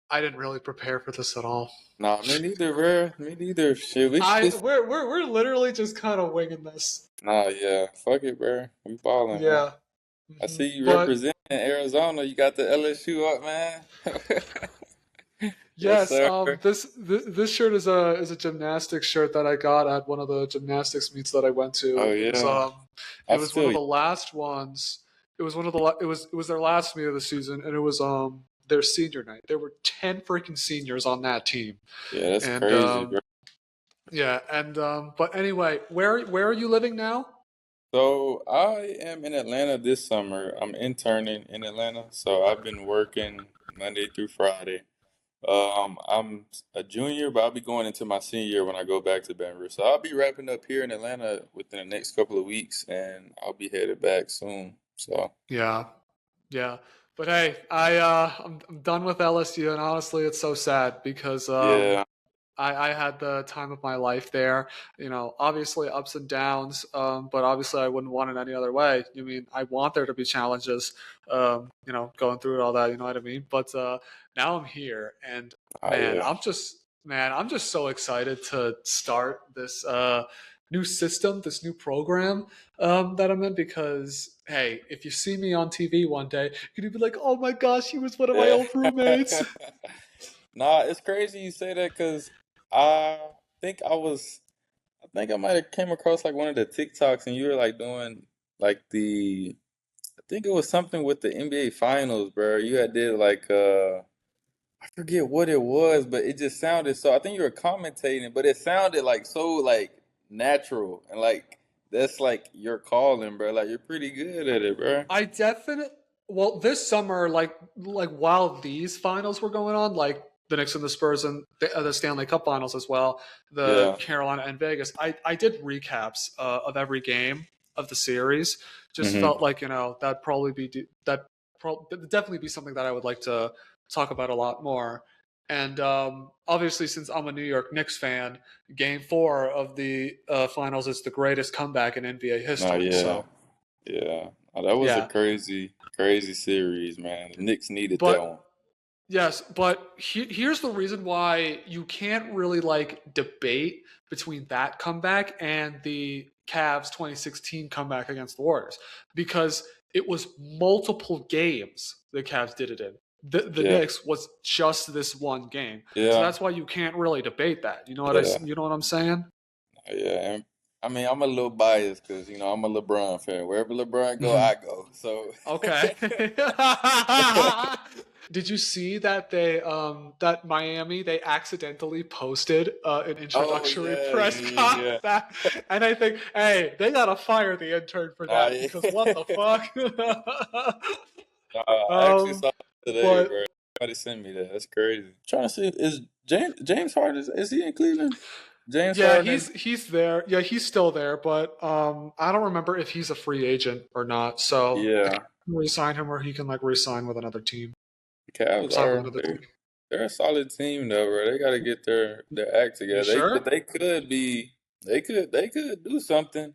I didn't really prepare for this at all. Nah, me neither, bro. Me neither. Shit, we I just we're literally just kind of winging this. nah, yeah. Fuck it, bro. We balling, man. Yeah. I see you But representing Arizona. You got the LSU up, man. Yes, yes, sir. this shirt is a gymnastics shirt that I got at one of the gymnastics meets that I went to. Oh It was yeah. it I was one feel of you. the last ones. It was one of the it was their last meet of the season, and it was their senior night. There were 10 freaking seniors on that team, Yeah, that's and crazy, bro. yeah, and but anyway, where are you living now? So I am in Atlanta this summer. I'm interning in Atlanta, so I've been working Monday through Friday. I'm a junior, but I'll be going into my senior year when I go back to Baton Rouge. So I'll be wrapping up here in Atlanta within the next couple of weeks, and I'll be headed back soon. So Yeah, yeah. But hey, I'm done with LSU, and honestly, it's so sad because yeah, I had the time of my life there. You know, obviously ups and downs, but obviously I wouldn't want it any other way. You mean I want there to be challenges, you know, going through all that. You know what I mean? But now I'm here, and man, yeah, I'm just so excited to start this new system, this new program that I'm in. Because hey, if you see me on TV one day, you're gonna be like, "Oh my gosh, he was one of my yeah. old roommates." Nah, it's crazy you say that because I think I think I might have came across like one of the TikToks and you were like doing like I think it was something with the NBA Finals, bro. You had did like I forget what it was, but it just sounded so. I think you were commentating, but it sounded like so like natural and like that's like your calling, bro. Like you're pretty good at it, bro. I definitely well this summer, like while these finals were going on, like the Knicks and the Spurs and the Stanley Cup Finals as well, the Yeah. Carolina and Vegas. I did recaps of every game of the series. Just Hmm. felt like you know that'd definitely be something that I would like to talk about a lot more. And obviously, since I'm a New York Knicks fan, Game Four of the finals is the greatest comeback in NBA No, history. yeah, So yeah. Oh, that was a yeah, crazy, crazy series, man. The Knicks needed that but one. yes, but here's the reason why you can't really like debate between that comeback and the Cavs 2016 comeback against the Warriors because it was multiple games the Cavs did it in. The Yeah, Knicks was just this one game. So yeah, that's why you can't really debate that. yeah, You know what I'm saying? yeah. And, I mean, I'm a little biased because I'm a LeBron fan. Wherever LeBron go, Mhm. I go. So, Okay. Did you see that that Miami they accidentally posted an oh introductory yeah, press yeah, con yeah, that, and I think hey they gotta fire the intern for yeah. that because what the fuck. I actually saw it today, But bro. Somebody sent me that. That's crazy. Trying to see is James Harden is he in Cleveland? James yeah, Harden. he's there. Yeah, he's still there, but I don't remember if he's a free agent or not. So I Yeah, can re-sign him or he can like re-sign with another team. the Cavs Sign with are another team. they're a solid team though, bro. They got to get their act You together. But sure? they could be they could do something.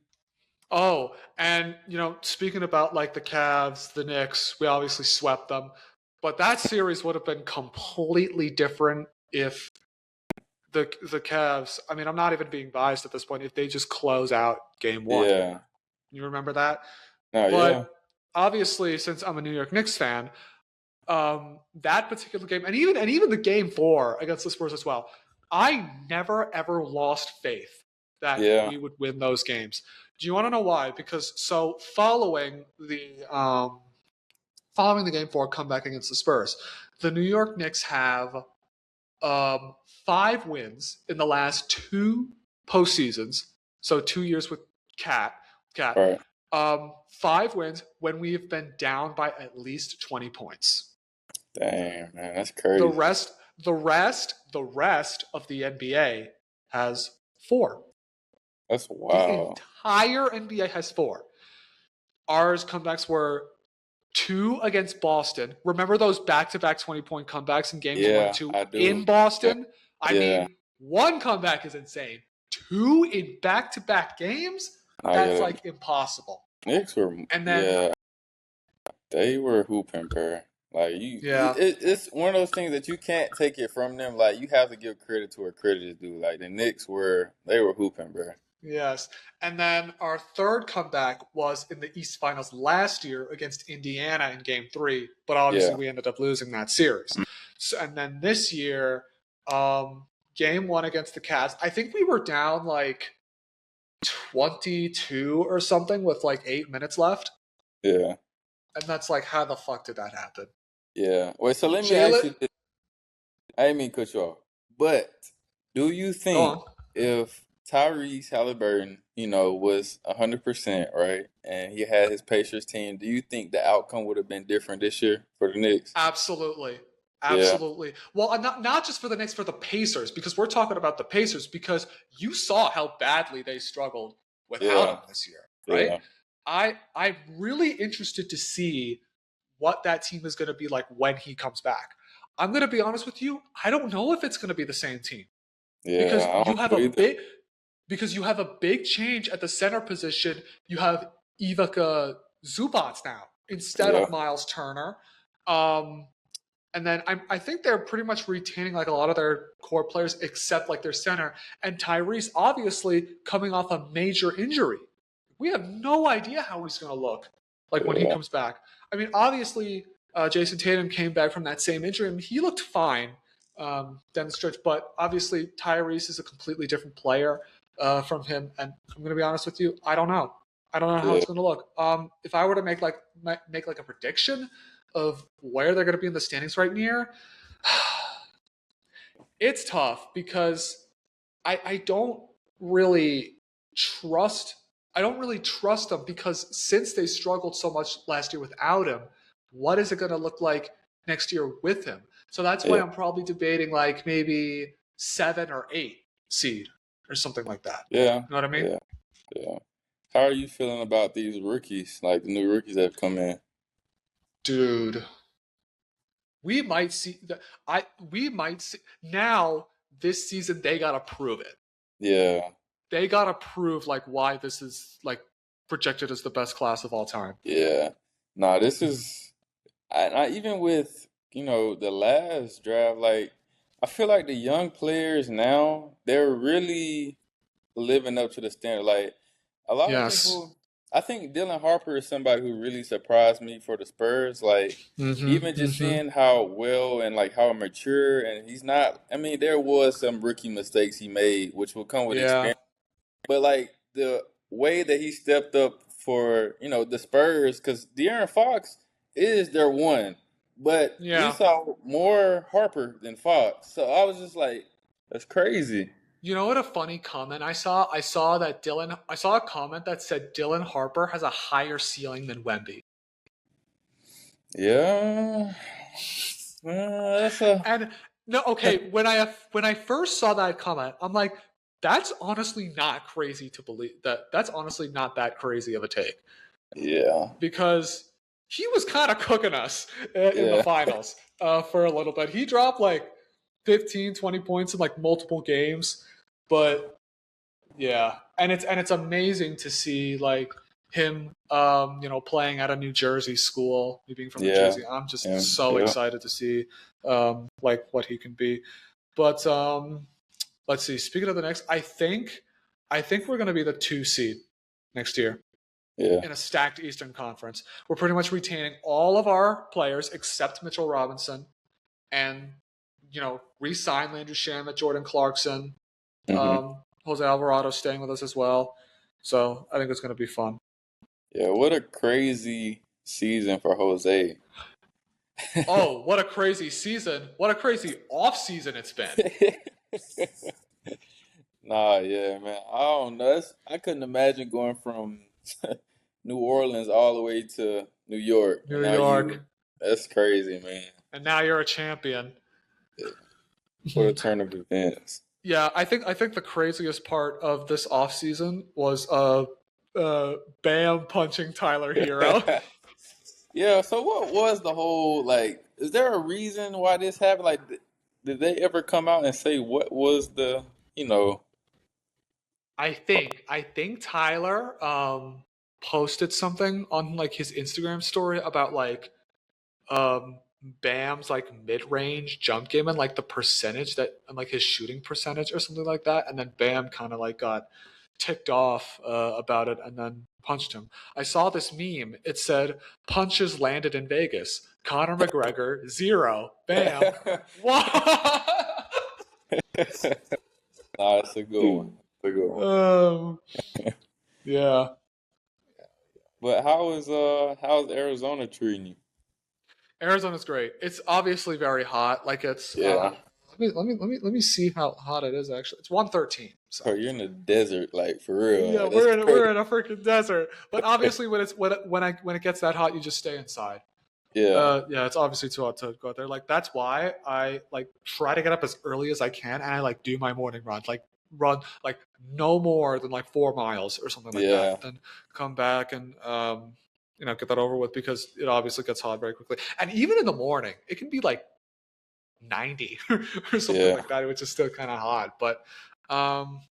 Oh, and you know, speaking about like the Cavs, the Knicks, we obviously swept them, but that series would have been completely different if the Cavs. I mean, I'm not even being biased at this point. If they just close out Game One, Yeah. you remember that? No, yeah. But obviously, since I'm a New York Knicks fan, that particular game, and even the Game Four against the Spurs as well, I never ever lost faith that Yeah. we would win those games. Do you want to know why? Because so following the Game Four comeback against the Spurs, the New York Knicks have um, 5 wins in the last 2 postseasons. So 2 years with Cat. Right. 5 wins when we have been down by at least 20 points. Damn, man, that's The crazy. rest, the rest of the NBA has 4. That's The wild. entire NBA has 4. Ours comebacks were 2 against Boston. Remember those back-to-back 20-point comebacks in games 1 and Yeah, 2 I in do. Yeah. Boston? I Yeah. mean, one comeback is insane. 2 in back-to-back games? I That's get it. like impossible. Knicks were And then yeah, they were hooping, bro. Like Yeah. it's one of those things that you can't take it from them. Like you have to give credit to where credit is due. Like the Knicks they were hooping, bro. Yes. And then our third comeback was in the East Finals last year against Indiana in game 3, but obviously Yeah, we ended up losing that series. So, and then this year, game 1 against the Cavs, I think we were down like 22 or something with like 8 minutes left. yeah, And that's like, how the fuck did that happen? yeah. Wait, so let me ask Jalen, you this. I didn't mean to cut you off, but do you go think on. if Tyrese Halliburton, was 100%, right, and he had his Pacers team, do you think the outcome would have been different this year for the Knicks? Absolutely. Yeah, Absolutely. Well, not just for the Knicks, for the Pacers, because we're talking about the Pacers, because you saw how badly they struggled without him yeah, this year, right? yeah, I'm really interested to see what that team is going to be like when he comes back. I'm going to be honest with you. I don't know if it's going to be the same team because yeah. I don't know either. you have a big change at the center position. You have Ivica Zubac now instead Yeah, of Miles Turner. Um, and then I think they're pretty much retaining like a lot of their core players except like their center. And Tyrese obviously coming off a major injury. We have no idea how he's going to look like when he yeah, comes back. I mean, obviously Jason Tatum came back from that same injury and he looked fine down the stretch. But obviously Tyrese is a completely different player from him. And I'm going to be honest with you, I don't know. I don't know how yeah, it's going to look. If I were to make like a prediction of where they're going to be in the standings right near, it's tough because I don't really trust them because since they struggled so much last year without him, what is it going to look like next year with him? So that's why yeah, I'm probably debating like maybe 7 or 8 seed or something like that. yeah, You know what I mean? yeah, yeah. How are you feeling about these rookies, like the new rookies that have come in? Dude, we might see the I we might see now this season they gotta prove it. Yeah, They gotta prove like why this is like projected as the best class of all time. yeah. Nah, this is even with the last draft. Like, I feel like the young players now they're really living up to the standard. Like, a lot of Yes. people, I think Dylan Harper is somebody who really surprised me for the Spurs. Like, Mm-hmm. even just Mm-hmm. seeing how well and like how mature, and he's not. I mean, there was some rookie mistakes he made, which will come with Yeah. experience. But like the way that he stepped up for the Spurs, because De'Aaron Fox is their one, but we Yeah. saw more Harper than Fox, so I was just like, that's crazy. You know what a funny comment I saw? I saw a comment that said Dylan Harper has a higher ceiling than Wemby. Yeah, that's a And no, okay, when I first saw that comment, I'm like, that's honestly not crazy to believe that that's honestly not that crazy of a take. yeah, Because he was kind of cooking us in the yeah, finals for a little bit. He dropped like 15, 20 points in like multiple games, but yeah, and it's amazing to see like him, playing at a New Jersey school. Me being from New yeah, Jersey, I'm just yeah, so yeah, excited to see like what he can be. But let's see. Speaking of the next, I think we're going to be the 2 seed next year yeah. in a stacked Eastern Conference. We're pretty much retaining all of our players except Mitchell Robinson, and re-sign Landry Shamet, Jordan Clarkson, Hmm. Jose Alvarado staying with us as well. So I think it's going to be fun. Yeah, what a crazy season for Jose. Oh, what a crazy season! What a crazy off season it's been. Nah, yeah, man. I don't know. I couldn't imagine going from New Orleans all the way to New York, and New now York, that's crazy, man. and now you're a champion. Yeah, what a turn of events. Yeah, I think the craziest part of this off season was Bam punching Tyler Hero. Yeah, so what was the whole, like, is there a reason why this happened? Like, did they ever come out and say what was you know, I think Tyler posted something on like his Instagram story about like Bam's like mid-range jump game and like the percentage that and like his shooting percentage or something like that, and then Bam kind of like got ticked off about it and then punched him. I saw this meme. It said punches landed in Vegas. Conor McGregor 0. Bam. What? Nah, that's a good one. That's a good one. Yeah. But how's Arizona treating you? Arizona's great. It's obviously very hot. Like it's Yeah. let me see how hot it is actually. It's 113. Bro, So you're in the desert, like for real. yeah, Like, that's crazy. we're in a freaking desert. But obviously when it gets that hot, you just stay inside. Yeah. Yeah, it's obviously too hot to go out there. Like that's why I like try to get up as early as I can, and I like do my morning run. Like run like no more than like 4 miles or something like Yeah. that. Then come back and get that over with because it obviously gets hot very quickly. And even in the morning, it can be like 90 or something Yeah. like that, which is still kind of hot. But um,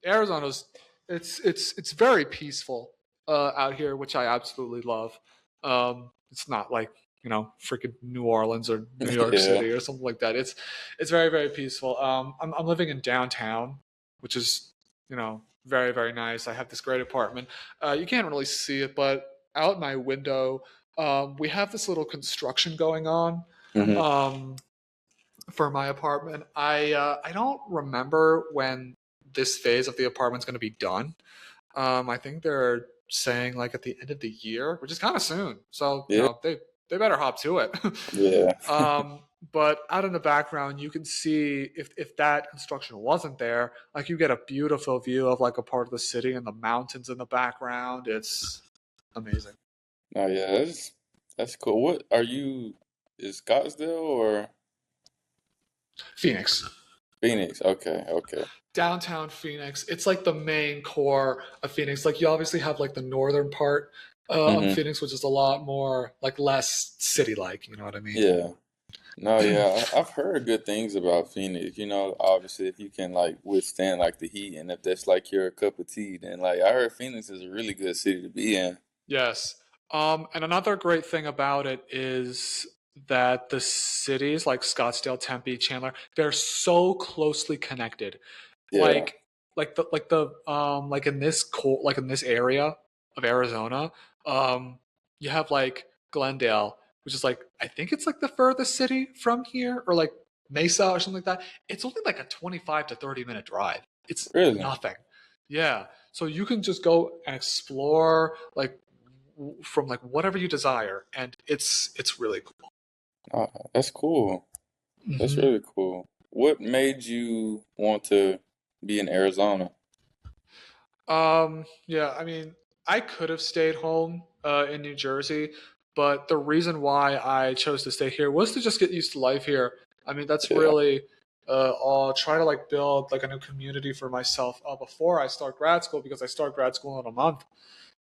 Arizona's it's very peaceful out here, which I absolutely love. It's not like freaking New Orleans or New York Yeah. City or something like that. It's very very peaceful. I'm living in downtown, which is very very nice. I have this great apartment. You can't really see it, but out my window, we have this little construction going on. Hmm. Um, for my apartment. I don't remember when this phase of the apartment's going to be done. I think they're saying like at the end of the year, which is kind of soon. So Yeah. they better hop to it. Yeah. But out in the background, you can see if that construction wasn't there, like you get a beautiful view of like a part of the city and the mountains in the background. It's amazing. Oh yeah, that's cool. What are you? Is Scottsdale or Phoenix. Phoenix? Okay. Okay. Downtown Phoenix. It's like the main core of Phoenix. Like you obviously have like the northern part of Hmm. Phoenix, which is a lot more like less city-like. You know what I mean? Yeah. No, yeah, I've heard good things about Phoenix. Obviously, if you can like withstand like the heat, and if that's like your cup of tea, then like I heard Phoenix is a really good city to be in. Yes. And another great thing about it is that the cities like Scottsdale, Tempe, Chandler, they're so closely connected. Yeah, Like like in this like in this area of Arizona, um you have like Glendale, which is like I think it's like the furthest city from here, or like Mesa or something like that. It's only like a 25 to 30-minute drive. It's really. nothing. Yeah. So you can just go and explore like from like whatever you desire, and it's really cool. Oh, that's cool. That's Hmm. really cool. What made you want to be in Arizona? Yeah, I mean, I could have stayed home in New Jersey, but the reason why I chose to stay here was to just get used to life here. I mean, that's Yeah, really I'll try to like build like a new community for myself before I start grad school, because I start grad school in a month.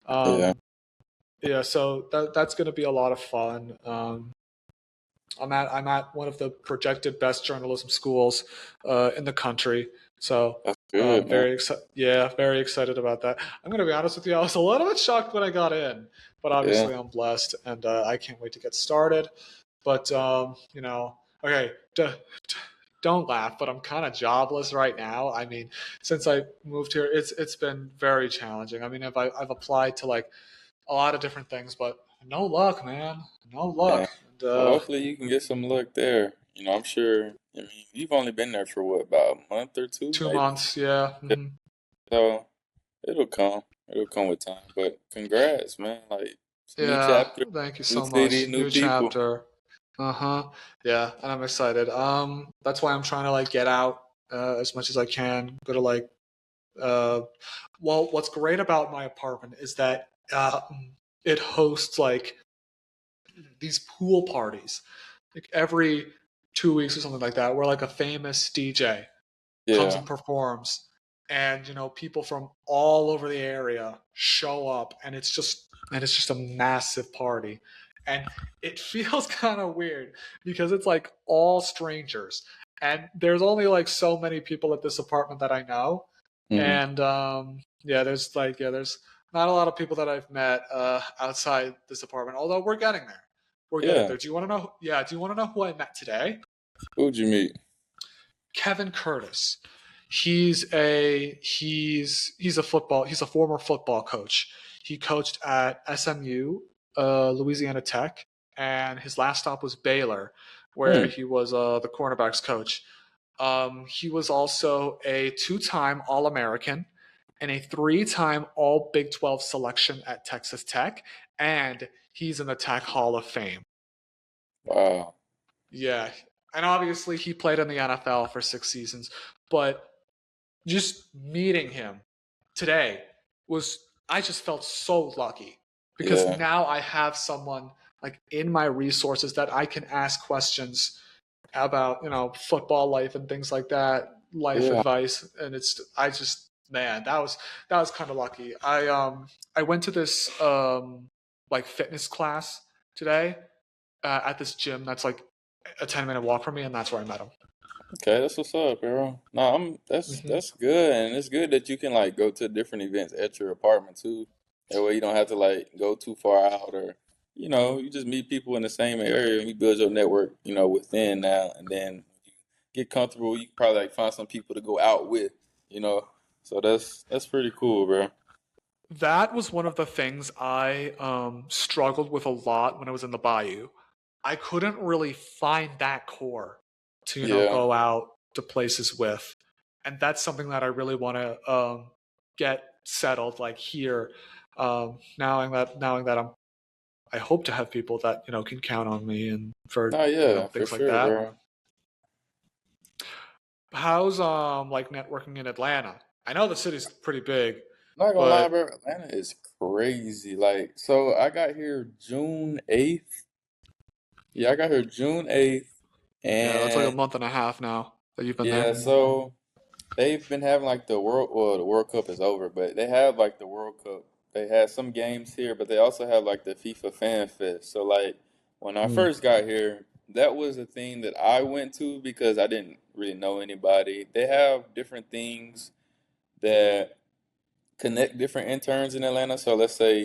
yeah, Um, yeah, so that's going to be a lot of fun. I'm at one of the projected best journalism schools in the country. So that's good, man. very excited. Yeah, very excited about that. I'm gonna be honest with you. I was a little bit shocked when I got in, but Yeah, obviously I'm blessed, and I can't wait to get started. But okay, don't laugh. But I'm kind of jobless right now. I mean, since I moved here, it's been very challenging. I mean, I've applied to like a lot of different things, but no luck, man. No man. luck. And Well, hopefully you can get some luck there. I'm sure. I mean, you've only been there for what, about a month or two, two maybe? months, yeah. Yeah. Hmm. So it'll come. It'll come with time. But congrats, man. Like, it's a new Yeah, chapter, thank you new so city, much. new New people. chapter. Uh-huh. Yeah, and I'm excited. That's why I'm trying to like get out as much as I can. Go to like uh well, what's great about my apartment is that it hosts like these pool parties like every 2 weeks or something like that, where like a famous DJ comes Yeah. and performs, and people from all over the area show up, and it's just a massive party, and it feels kind of weird because it's like all strangers, and there's only like so many people at this apartment that I know, Hmm. and there's not a lot of people that I've met outside this apartment, although we're getting there. We're getting Yeah. there. Do you want to know? Yeah. Do you want to know who I met today? Who'd you meet? Kevin Curtis. He's a former football coach. He coached at SMU, Louisiana Tech, and his last stop was Baylor, where Hmm. he was the cornerbacks coach. He was also a two-time All-American and a three-time All Big 12 selection at Texas Tech, and he's in the Tech Hall of Fame. Wow. Yeah, and obviously he played in the NFL for 6 seasons, but just meeting him today was I just felt so lucky because Yeah. now I have someone like in my resources that I can ask questions about, football life and things like that, life Yeah. advice, and it's I just man, that was kind of lucky. I went to this like fitness class today at this gym that's like a 10-minute walk from me, and that's where I met him. Okay, that's what's up, bro. No, Hmm. that's good, and it's good that you can like go to different events at your apartment too. That way you don't have to like go too far out, or you just meet people in the same area and you build your network, within now, and then get comfortable. You can probably like find some people to go out with, you know. So that's pretty cool, bro. That was one of the things I struggled with a lot when I was in the Bayou. I couldn't really find that core to, Yeah. go out to places with. And that's something that I really want to get settled like here. Knowing that I hope to have people that, can count on me and for, Oh yeah, for things like sure, that. bro. How's like networking in Atlanta? I know the city's pretty big, Not gonna lie, but bro. Atlanta is crazy. Like, so I got here June 8th. Yeah, I got here June 8th. yeah, that's like a And month and a half now that you've been there. yeah, so they've been having like the World Cup is over, but they have like the World Cup. They had some games here, but they also have like the FIFA Fan Fest. So like when I Mm. first got here, that was a thing that I went to because I didn't really know anybody. They have different things that connect different interns in Atlanta. So let's say,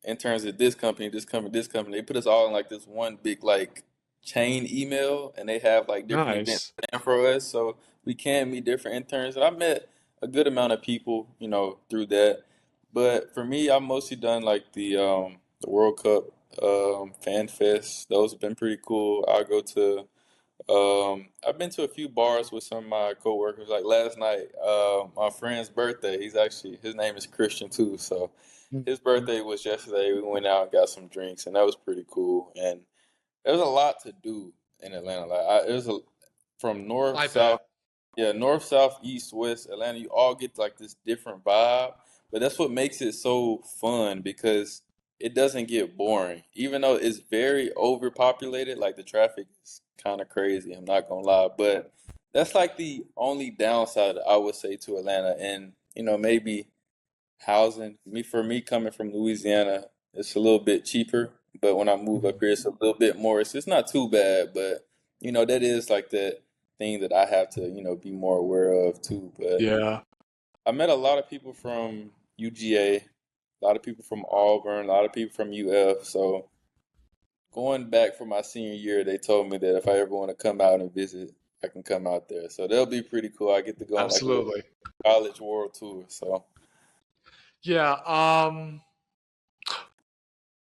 interns at this company, this company, this company, they put us all in like this one big like chain email and they have like different events Nice. planned for us. So we can meet different interns. And I met a good amount of people, through that. But for me, I've mostly done like the World Cup fan fest. Those have been pretty cool. I'll go to I've been to a few bars with some of my coworkers. Like last night, my friend's birthday. His name is Christian too. So his Mhm. birthday was yesterday. We went out and got some drinks, and that was pretty cool. And there's a lot to do in Atlanta. Like there's a from north, I south, bet. yeah, north, south, east, west, Atlanta. You all get like this different vibe, but that's what makes it so fun because it doesn't get boring. Even though it's very overpopulated, like the traffic is kind of crazy. I'm not gonna lie, but that's like the only downside I would say to Atlanta, and maybe housing. For me coming from Louisiana, it's a little bit cheaper, but when I move up Mhm. here, it's a little bit more. It's not too bad, but that is like the thing that I have to be more aware of too. But Yeah. I met a lot of people from UGA, a lot of people from Auburn, a lot of people from UF. So going back for my senior year, they told me that if I ever want to come out and visit, I can come out there. So that'll be pretty cool. I get to go on like a little Absolutely. college world tour. So. Yeah.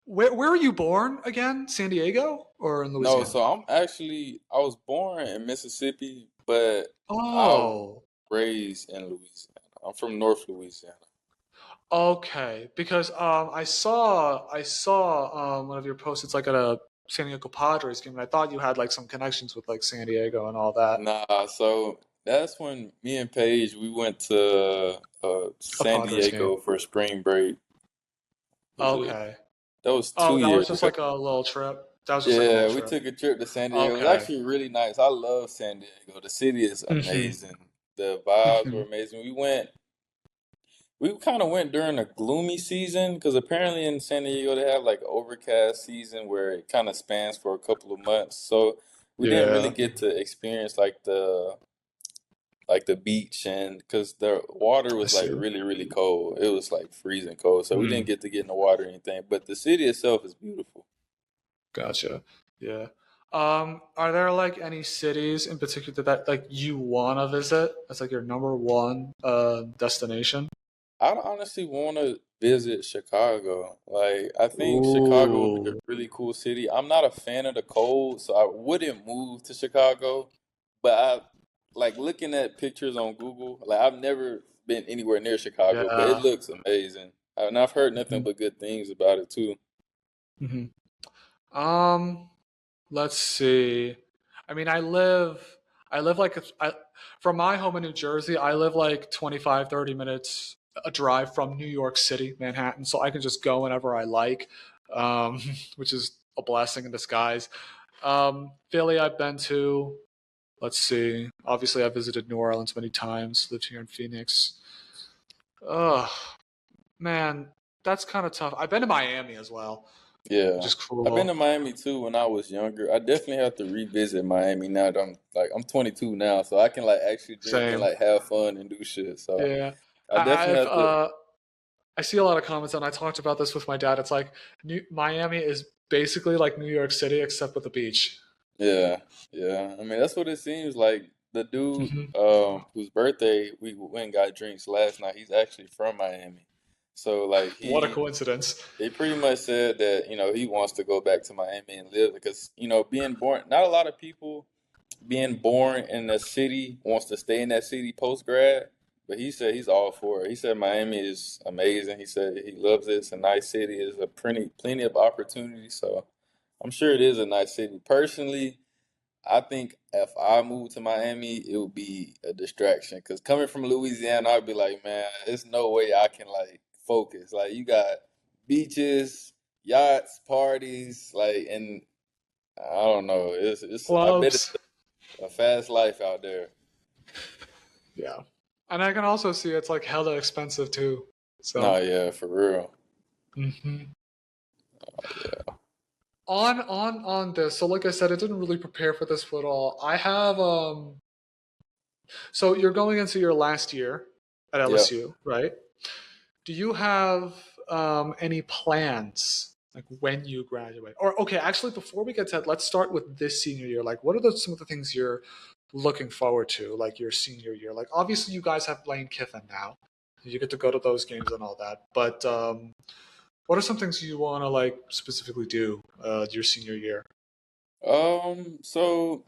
Where were you born again? San Diego or in No, Louisiana? so I was born in Mississippi, but I was Oh, raised in Louisiana. I'm from North Louisiana. okay. Because I saw one of your posts. It's like at a San Diego Padres game, and I thought you had like some connections with like San Diego and all that. Nah, so that's when me and Paige we went to A San Padres game. Diego for spring break. Was it Okay. that was Oh, two that was years just ago. like a little trip. That was just like a little Yeah, we trip. took a trip to San Diego. It was Okay. actually really nice. I love San Diego. The city is Hmm. amazing. The vibes were Hmm. amazing. We kind of went during a gloomy season because apparently in San Diego they have like overcast season where it kind of spans for a couple of months. So we didn't really Yeah. get to experience like the beach and because the water I was like see. really really cold. It was like freezing cold, so we didn't Hmm. get to get in the water or anything. But the city itself is beautiful. Gotcha. Yeah. Are there like any cities in particular that like you wanna visit? That's like your number one destination? I honestly want to visit Chicago. Like, I think Chicago would be a Ooh. really cool city. I'm not a fan of the cold, so I wouldn't move to Chicago. But I like looking at pictures on Google. Like, I've never been anywhere near Chicago, but it Yeah. looks amazing. And I've heard nothing hmm but good things about it too. hmm Um, let's see. I mean, I live like from my home in New Jersey, I live like 25, 30 minutes a drive from New York City, Manhattan, so I can just go whenever I like, um, which is a blessing in disguise. Philly, I've been to. Let's see. Obviously, I visited New Orleans many times. Lived here in Phoenix. Oh man, that's kind of tough. I've been to Miami as well, which Yeah. is I've been to cool. Miami too when I was younger. I definitely have to revisit Miami now that I'm 22 now, so I can like actually drink and Same. like have fun and do shit. So Yeah. I definitely I've have to. I see a lot of comments, and I talked about this with my dad. It's like Miami is basically like New York City, except with the beach. Yeah, yeah. I mean, that's what it seems like. The dude hmm whose birthday we went and got drinks last night, he's actually from Miami. So like What a coincidence. he pretty much said that, he wants to go back to Miami and live because, being born, not a lot of people being born in a city wants to stay in that city post grad, but he said he's all for it. He said Miami is amazing. He said he loves it. It's a nice city. There's a plenty of opportunities. So I'm sure it is a nice city. Personally, I think if I moved to Miami, it would be a distraction. Cause coming from Louisiana, I'd be like, man, there's no way I can like focus. Like you got beaches, yachts, parties, like, and I don't know. I bet it's Clubs. a fast life out there. Yeah. And I can also see it's like hella expensive too. No, So, yeah, for real. hmm Yeah. on this. So, like I said, I didn't really prepare for this at all. I have So you're going into your last year at Yep. LSU, right? Do you have any plans like when you graduate? Or okay, actually, before we get to that, let's start with this senior year. Like, what are some of the things you're looking forward to, like your senior year? Like, obviously, you guys have Lane Kiffin now. You get to go to those games and all that. But what are some things you want to like specifically do your senior year? So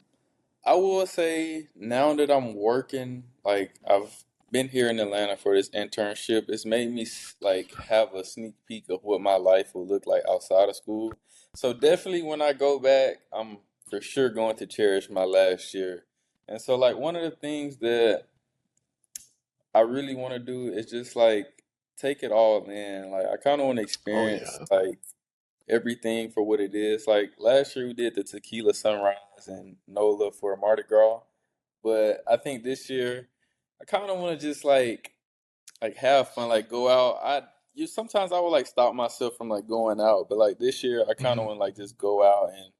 I will say now that I'm working, like I've been here in Atlanta for this internship, it's made me like have a sneak peek of what my life will look like outside of school. So definitely when I go back, I'm for sure going to cherish my last year. And so like one of the things that I really want to do is just like take it all in. Like I kind of want to Oh experience yeah. like everything for what it is. Like last year we did the Tequila Sunrise and NOLA for Mardi Gras, but I think this year I kind of want to just like have fun, like go out. Sometimes I would like stop myself from like going out, but like this year I kind of Mhm. want to like just go out and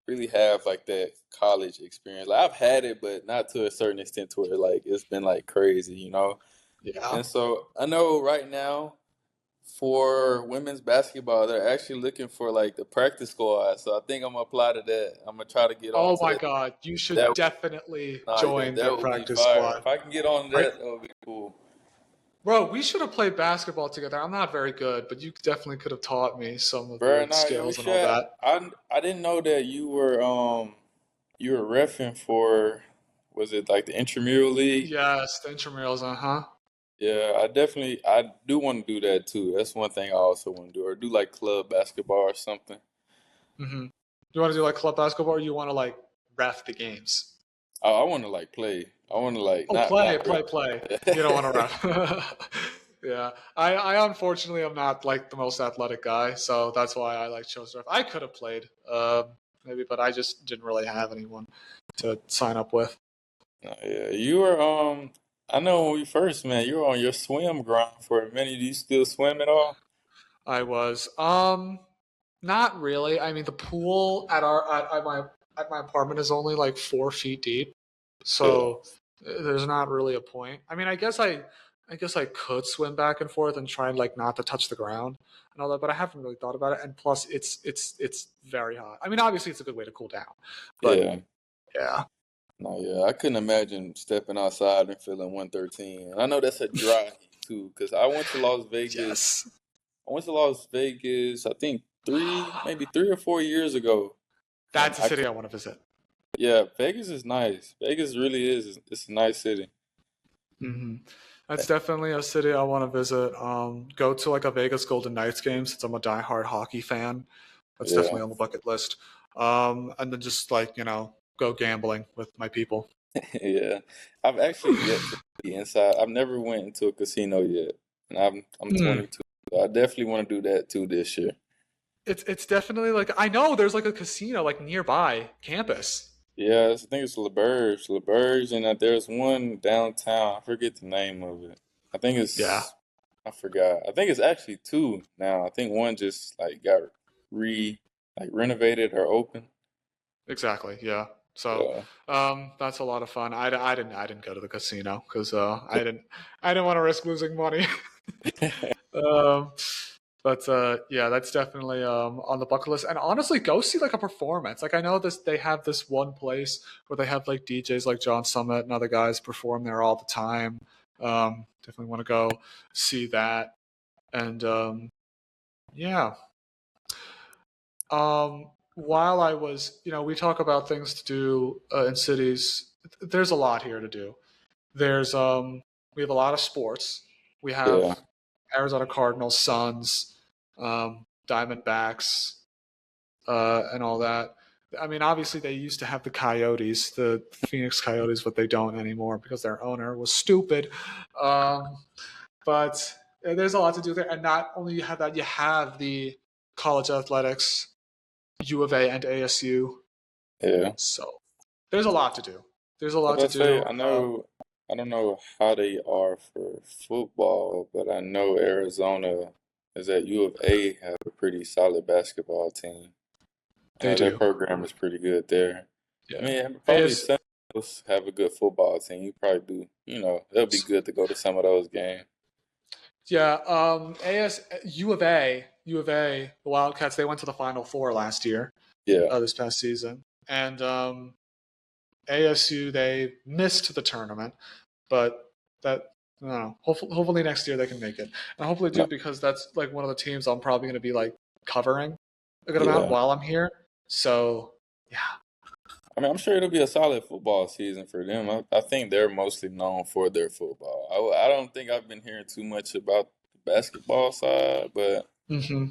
really have like that college experience. Like I've had it, but not to a certain extent to where like it's been like crazy. Yeah. And so I know right now for women's basketball, they're actually looking for like the practice squad. So I think I'm gonna apply to that. I'm gonna try to get on Oh to my that. God, you That should definitely Nah, yeah, join that their would be practice fire. squad. If I can get on Are, that, that would be cool. bro, we should have played basketball together. I'm not very good, but you definitely could have taught me some of Bro, the nah, yeah, we skills and all should. that. I didn't know that you were refing for, was it like the intramural league? Yes, the intramurals, uh-huh. Yeah, I do want to do that too. That's one thing I also want to do, or do like club basketball or something. hmm You want to do like club basketball, or you want to like ref the games? I want to like play. I want to like Oh, not play, ref. play, play. You don't want to ref. Yeah, I unfortunately am not like the most athletic guy, so that's why I like chose ref. I could have played, maybe, but I just didn't really have anyone to sign up with. Yeah, you were I know when we first met, you were on your swim grind for a minute. Do you still swim at all? I was. Not really. I mean, the pool at my apartment is only like 4 feet deep, Yeah. so there's not really a point. I mean, I guess I I guess I could swim back and forth and try and like not to touch the ground and all that, but I haven't really thought about it. And plus, it's very hot. I mean, obviously, it's a good way to cool down, but Yeah. yeah, No, yeah, I couldn't imagine stepping outside and feeling 113. I know that's a dry heat too, because I went to Las Vegas. yes, I went to Las Vegas, I think maybe 3 or 4 years ago, and that's a city I want to visit. yeah, Vegas is nice. Vegas really is. It's a nice city. hmm That's definitely a city I want to visit. Go to like a Vegas Golden Knights game since I'm a diehard hockey fan. That's Yeah, definitely on the bucket list. And then just like go gambling with my people. yeah. I've actually yet to be inside. I've never went into a casino yet, and I'm Hmm. 22. So I definitely want to do that too this year. It's definitely like I know there's like a casino like nearby campus. Yeah, I think it's LeBurge, and there's one downtown. I forget the name of it. I think Yeah, I forgot. I think it's actually two now. I think one just like got re like renovated or open. exactly. Yeah. So Yeah. that's a lot of fun. I didn't go to the casino because I didn't want to risk losing money. um, but yeah, that's definitely on the bucket list. And honestly, go see like a performance. Like I know this, they have this one place where they have like DJs like John Summit and other guys perform there all the time. Definitely want to go see that. And yeah, while I was, we talk about things to do in cities. There's a lot here to do. There's we have a lot of sports. We have Yeah. Arizona Cardinals, Suns, Diamondbacks, and all that. I mean, obviously they used to have the Coyotes, the Phoenix Coyotes, but they don't anymore because their owner was stupid. Um, but there's a lot to do there, and not only you have that, you have the college athletics, U of A and ASU. Yeah. So there's a lot to do. There's a I lot to was about to say, do. I don't know how they are for football, but I know Arizona is at U of A have a pretty solid basketball team. They Their do. program is pretty good there. I Yeah. mean, probably AS, San Diego have a good football team. You probably do, it'll be good to go to some of those games. yeah. U of A, the Wildcats. They went to the Final Four last year, Yeah. this past season, and ASU they missed the tournament, but that I don't know. Hopefully next year they can make it, and hopefully do No, because that's like one of the teams I'm probably going to be like covering a good amount yeah. while I'm here. So yeah, I mean, I'm sure it'll be a solid football season for them. I think they're mostly known for their football. I don't think I've been hearing too much about the basketball side, but hmm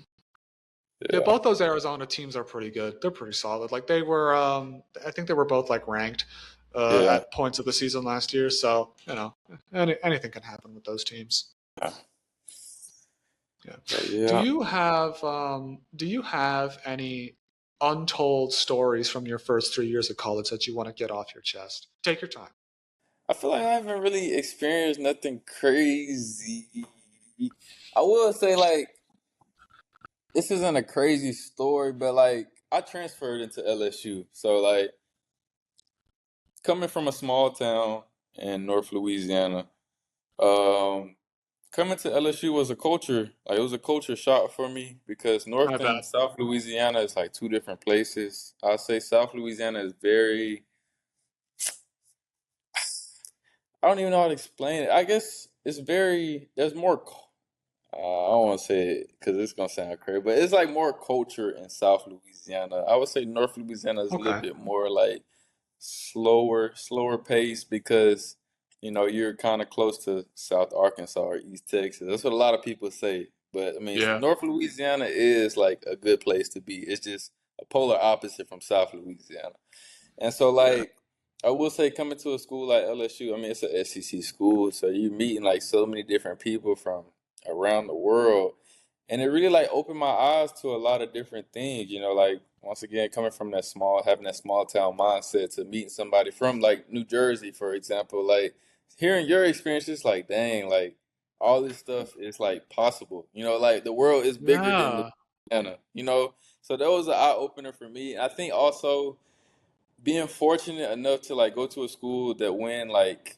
yeah. yeah, Both those Arizona teams are pretty good. They're pretty solid. Like they were, I think they were both like ranked yeah, at points of the season last year. So anything can happen with those teams. yeah. Yeah. But yeah. Do you have any untold stories from your first 3 years of college that you want to get off your chest? Take your time. I feel like I haven't really experienced nothing crazy. I will say like this isn't a crazy story, but like I transferred into LSU, so like coming from a small town in North Louisiana. Um, Coming to LSU was a culture, like it was a culture shock for me because I North and bet. South Louisiana is like two different places. I'll say South Louisiana is very, I don't even know how to explain it. I guess it's very, there's more, I don't want to say it because it's going to sound crazy, but it's like more culture in South Louisiana. I would say North Louisiana is a little Okay. bit more like slower pace because you're kind of close to South Arkansas or East Texas. That's what a lot of people say. But I mean, Yeah. North Louisiana is like a good place to be. It's just a polar opposite from South Louisiana. And so Yeah. like I will say coming to a school like LSU, I mean it's a SEC school, so you're meeting like so many different people from around the world. And it really like opened my eyes to a lot of different things, like once again coming from having that small town mindset to meeting somebody from like New Jersey, for example, like hearing your experiences, like dang, like all this stuff is like possible. Like the world is bigger than Yeah. Louisiana. So that was an eye opener for me. I think also being fortunate enough to like go to a school that when like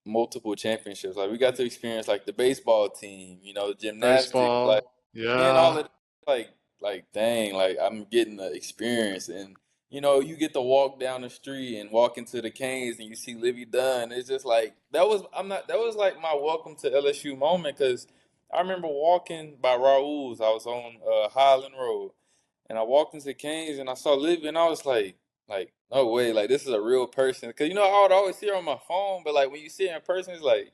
multiple championships. Like we got to experience like the baseball team, you know, gymnastics, like Baseball. and all Yeah. of like dang, like I'm getting the experience and you know, you get to walk down the street and walk into the Canes and you see Livy Dunn. It's just like that was like my welcome to LSU moment because I remember walking by Raoul's. I was on Highland Road and I walked into Canes and I saw Livy and I was like, no way, like this is a real person. Cause you know I would always see her on my phone, but like when you see her in person, it's like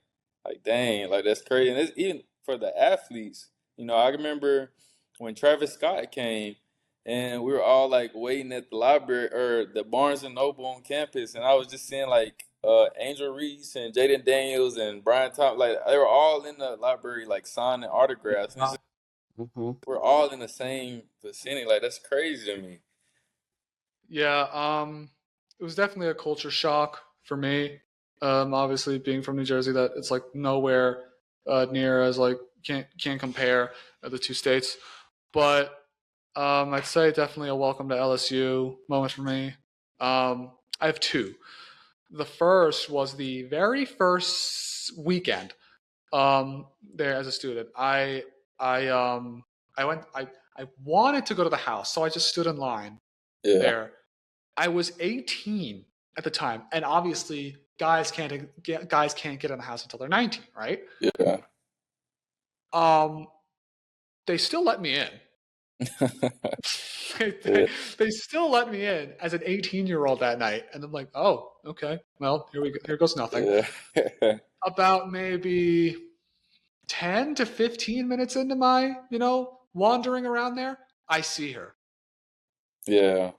dang, like that's crazy. And it's even for the athletes. You know, I remember when Travis Scott came, and we were all like waiting at the library or the Barnes and Noble on campus, and I was just seeing like Angel Reese and Jaden Daniels and Brian Thompson, like they were all in the library like signing autographs, and it's just, Mhm. we're all in the same vicinity. Like that's crazy to me. Yeah, it was definitely a culture shock for me. Obviously being from New Jersey, that it's like nowhere near as like can't compare the two states. But I'd say definitely a welcome to LSU moment for me. I have two. The first was the very first weekend there as a student. I I went I wanted to go to the house, so I just stood in line Yeah, there. I was 18 at the time, and obviously guys can't get in the house until they're 19, right? yeah, Um, they still let me in. they, yeah, they, they still let me in as an 18-year-old that night, and I'm like, oh, okay, well, here we go. Here goes nothing. yeah, About maybe 10 to 15 minutes into my, wandering around there, I see her, yeah.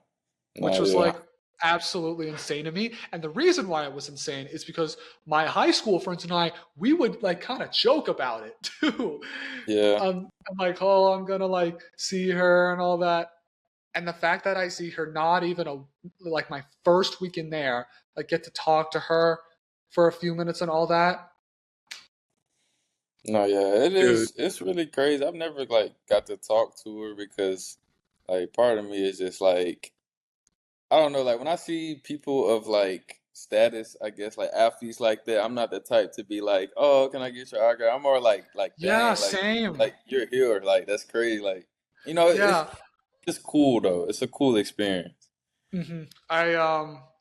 which No, was yeah, like absolutely insane to me. And the reason why it was insane is because my high school friends and I, we would like kind of joke about it too. yeah. I'm like, oh, I'm gonna like see her and all that. And the fact that I see her not even like my first week in there, like get to talk to her for a few minutes and all that, No, yeah, it dude. is. It's really crazy. I've never like got to talk to her because like part of me is just like I don't know, like when I see people of like status, I guess like athletes like that, I'm not the type to be like, "Oh, can I get your autograph?" I'm more like, Yeah, "Dang, same. like you're here, like that's crazy." Like, you know, Yeah. it's cool though. It's a cool experience.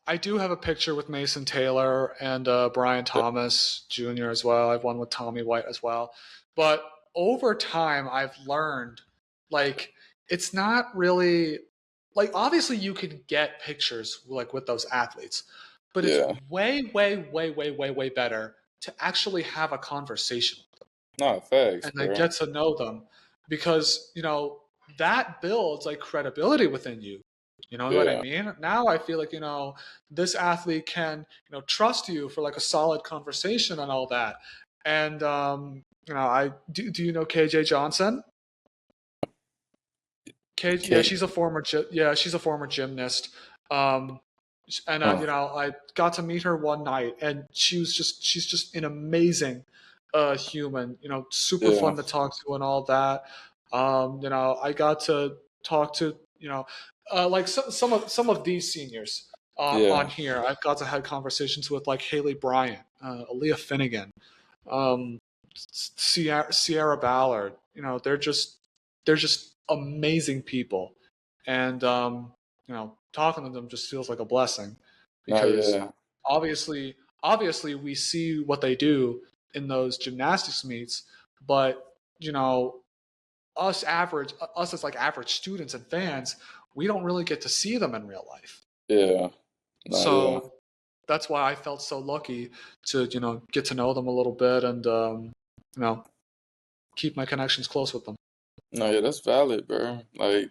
I do have a picture with Mason Taylor and Brian Thomas Jr. as well. I've one with Tommy White as well. But over time, I've learned like it's not really like obviously you can get pictures like with those athletes, but it's Yeah. way, way, way, way, way, way better to actually have a conversation No, facts, and then bro. get to know them because that builds like credibility within you. You know what I Yeah. mean? Now I feel like this athlete can trust you for like a solid conversation and all that. And I do you know KJ Johnson? Yeah, Okay. she's a former gymnast. Um, and Huh. I got to meet her one night, and she's just an amazing human. Super Yeah. fun to talk to and all that. I got to talk to like some of these seniors on Yeah. here. I've got to have conversations with like Haley Bryant, Aaliyah Finnegan, um, Sierra Ballard. They're just amazing people, and talking to them just feels like a blessing No, because yeah. obviously we see what they do in those gymnastics meets, but us as like average students and fans, we don't really get to see them in real life. Yeah. No, yeah. So that's why I felt so lucky to get to know them a little bit and you know keep my connections close with them. No, yeah, that's valid, bro. Like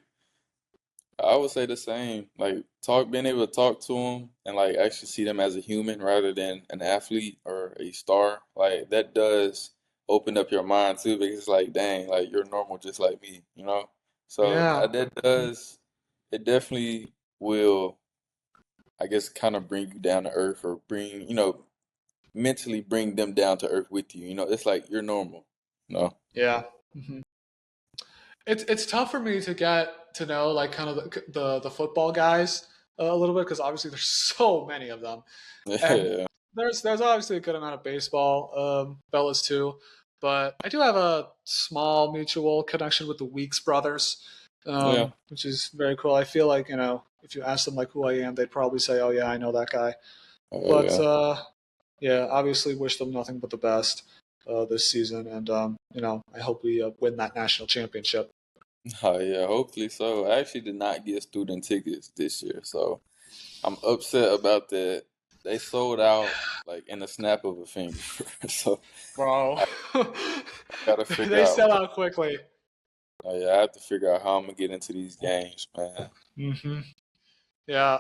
I would say the same. Like being able to talk to them and like actually see them as a human rather than an athlete or a star. Like that does open up your mind too because it's like, dang, like you're normal just like me, you know? So Yeah. that does, it definitely will, I guess, kind of bring you down to earth or bring, mentally bring them down to earth with you. You know, it's like you're normal, you know? Yeah. hmm it's tough for me to get to know like kind of the football guys a little bit because obviously there's so many of them, and Yeah. there's obviously a good amount of baseball, fellas too, but I do have a small mutual connection with the Weeks brothers, Yeah. which is very cool. I feel like if you ask them like who I am, they'd probably say, "Oh yeah, I know that guy." Oh But yeah. yeah, obviously wish them nothing but the best this season, and I hope we win that national championship. Oh yeah. Hopefully so. I actually did not get student tickets this year, so I'm upset about that. They sold out like in the snap of a finger. So Bro, I gotta figure they out. sell out quickly. Oh yeah, I have to figure out how I'm gonna get into these games, man. Hmm. Yeah.